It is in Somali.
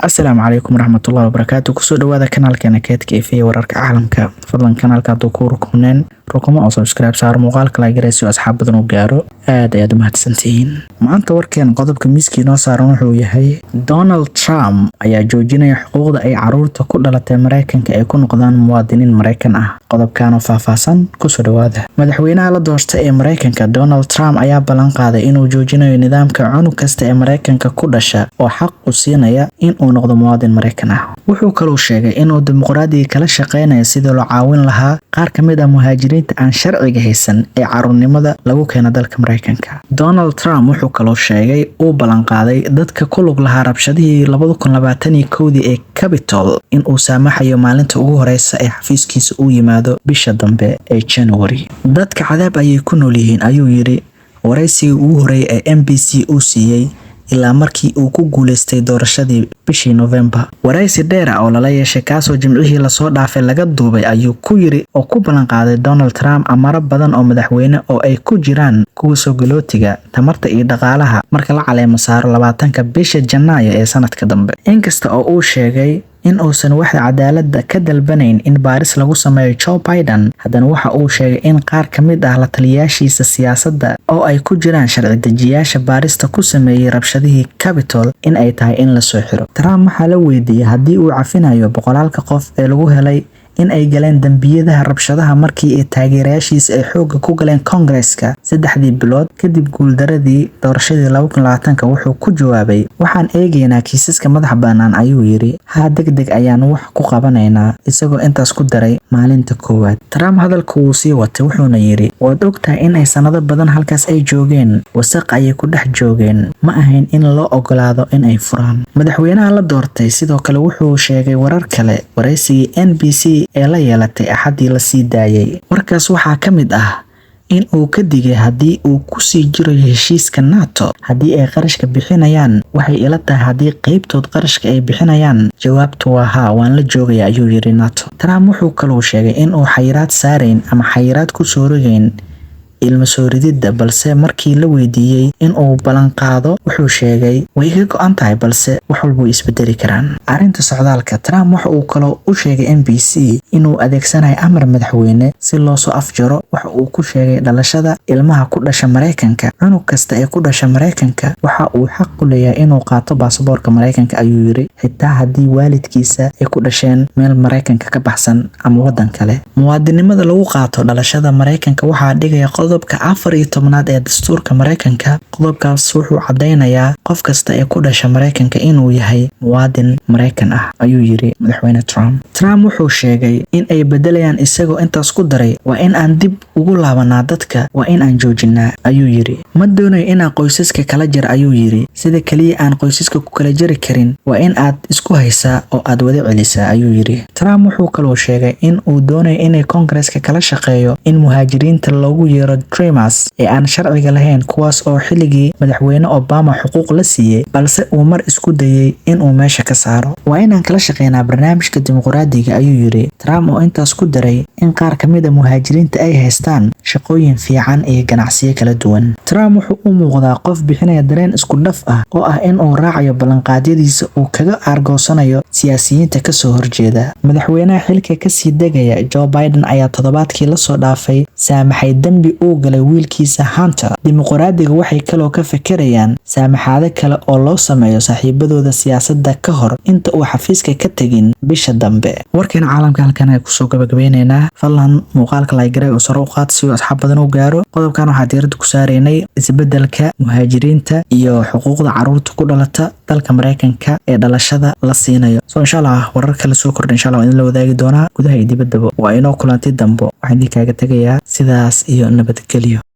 Asalaamu calaykum waraxmatullaahi wabarakaatu. Kusoo dhawaada kanaalkeena Keedka Ifaya wararka caalamka. Fadlan kanaalka hadduu ku rukumo oo subscribe saar muuqaalka like gareysyo asxaab badan u gaaro. Aad ayaad u mahadsantihiin. Maanta warkeen qodobka miiskii noo saaran wuxuu yahay Donald Trump ayaa joojinaya xuquuqda ay caruurta ku dhalatay Mareykanka ay ku noqdaan muwaadiniin Mareykan ah. Qodobkan oo faahfaahsan kusoo dhawaada. Madaxweynaha la doortay ee Mareykanka Donald Trump ayaa ballan qaaday inuu joojinayo nidaamka cunug kasta ee Mareykanka ku dhasha oo xaq u siinaya in uu noqdo muwaadin Mareykan ah. Wuxuu kaloo sheegay inuu dimuqraadiga kala shaqeynayo sidii loo caawin lahaa qaar ka mid ah muhaajiriinta aan sharciga haysan ee caruurnimada lagu keeno dalka Mareykanka. Donald Trump wuxuu kaloo sheegay uu ballan qaaday dadka ku lug lahaa rabshadihii 2021 ee Capitol in uu saamaxayo maalinta ugu horeysa ee xafiiskiisa uu yimaado bisha dambe ee January. Dadka cadaab ayay ku nool yihiin ayuu yiri wareysigii ugu horeeyay ee NBC uu siiyay ilaa markii uu ku guuleystay doorashadii bishii November. Wareysi dheer oo lala yeeshay kaasoo jimcihii la soo dhaafay laga duubay ayuu ku yiri oo ku ballan qaaday Donald Trump amaro badan oo madaxweyne oo ay ku jiraan kuwa soo galootiga tamarta iyo dhaqaalaha marka la caleemo saaro 20ka bisha Janaayo ee sanadka dambe. Inkasta oo uu sheegay in uusan wax cadaalad ka dalbanayn in baaris lagu sameeyo Joe Biden, haddana waxa uu sheegay in qaar ka mid ah la taliyaashiisa siyaasadda oo ay ku jiraan sharci dejiyaasha baarista ku sameeyay rabshadihii Capitol in ay tahay in la soo xiro. Trump waxa la weydiiyay haddii uu cafinayo boqolaalka qof ee lagu helay in ay galeen dambiyada rabshadaha markii ay taageerayaashiisa ay xoog ku galeen Congress-ka 3 bilood kadib guuldaradii doorashadii 2020. Wuxuu ku jawaabay waxaan eegaynaa kiisaska madax bannaan ayuu yiri degdeg ayaan wax ku qabanaynaa isagoo intaas ku daray maalinta koowaad. Trump hadalku uu sii watay wuxuuna yiri waad ogtahay in ay sanado badan halkaas ay joogeen wasaq ayay ku dhex joogeen ma ahayn in loo ogolaado in ay furaan. Madaxweynaha la doortay sidoo kale wuxuu sheegay warar kale wareysigii NBC ee la yeelatay axadii la sii daayay. Warkaas waxaa ka mid ah in uu ka digay haddii uu ku sii jiro heshiiska NATO haddii ay qarashka bixinayaan waxay ila tahay haddii qaybtood qarashka ay bixinayaan jawaabtu waa haa waan la joogaya ayuu yiri NATO. Trump wuxuu kaloo sheegay in uu xayiraad saarayn ama xayiraad ku soo rogayn ilma soo ridida balse markii la weydiiyay in uu ballan qaado wuxuu sheegay way iga go'an tahay balse wax walba isbedeli karaan. Arrinta socdaalka Trump waxa uu kaloo u sheegay NBC inuu adeegsanayo amar madaxweyne si loo soo afjaro waxa uu ku sheegay dhalashada ilmaha ku dhasha Mareykanka. Cunug kasta ee ku dhasha Mareykanka waxa uu xaq u leeyahay inuu qaato baasaboorka Mareykanka ayuu yiri xitaa haddii waalidkiisa ay ku dhasheen meel Mareykanka ka baxsan ama wadan kale. Muwaadinimada lagu qaato dhalashada Mareykanka waxaa dhigaya qodobka 14aad ee dastuurka Mareykanka. Qodobkaas wuxuu cadeynayaa qof kasta ee ku dhasha Mareykanka inuu yahay muwaadin Mareykan ah ayuu yiri madaxweyne Trump. Trump wuxuu sheegay in ay bedelayaan isagoo intaas ku daray waa in aan dib ugu laabanaa dadka waa in aan joojinaa ayuu yiri. Ma doonayo inaan qoysaska kala jar ayuu yiri sida kaliya aan qoysaska ku kala jari karin waa in aad isku haysaa oo aad wada celisaa ayuu yiri. Trump wuxuu kaloo sheegay in uu doonayo inay Congress-ka kala shaqeeyo in muhaajiriinta loogu yeero Dreamers ee aan sharciga lahayn kuwaas oo xilligii madaxweyne Obama xuquuq la siiyay balse uu mar isku dayay in uu meesha ka saaro. Waa inaan kala shaqeynaa barnaamijka dimuqraadiga ayuu yiri Trump oo intaas ku daray in qaar ka mid ah muhaajiriinta ay haystaan shaqooyin fiican iyo ganacsiyo kala duwan. Trump wuxuu u muuqdaa qof bixinaya dareen isku dhaf ah oo ah in uu raacayo ballanqaadyadiisa uu kaga argoosanayo siyaasiyiinta ka soo horjeeda. Madaxweynaha xilka ka sii degaya Joe Biden ayaa toddobaadkii la soo dhaafay saamaxay dambi uu galay wiilkiisa Hunter. Dimuqraadiga waxay kaloo ka fekerayaan saamaxaado kale oo loo sameeyo saaxiibadooda siyaasadda ka hor inta uu xafiiska ka tagin bisha dambe. Warkeena caalamka halkan ay kusoo gabagabaynaynaa. Fadlan muuqaalka like gareey oo sare u qaad si uu asxaab badan u gaaro. Qodobkan waxaa diiradda ku saareynay isbedelka muhaajiriinta iyo xuquuqda caruurta ku dhalata dalka Mareykanka ee dhalashada la siinayo. Insha Allah warar kale soo kordhin insha Allah idin la wadaagi doonaa gudaha iyo dibaddaba. Waa inoo kulanti dambo waxaan idin kaaga tagayaa sidaas iyo nabadgelyo.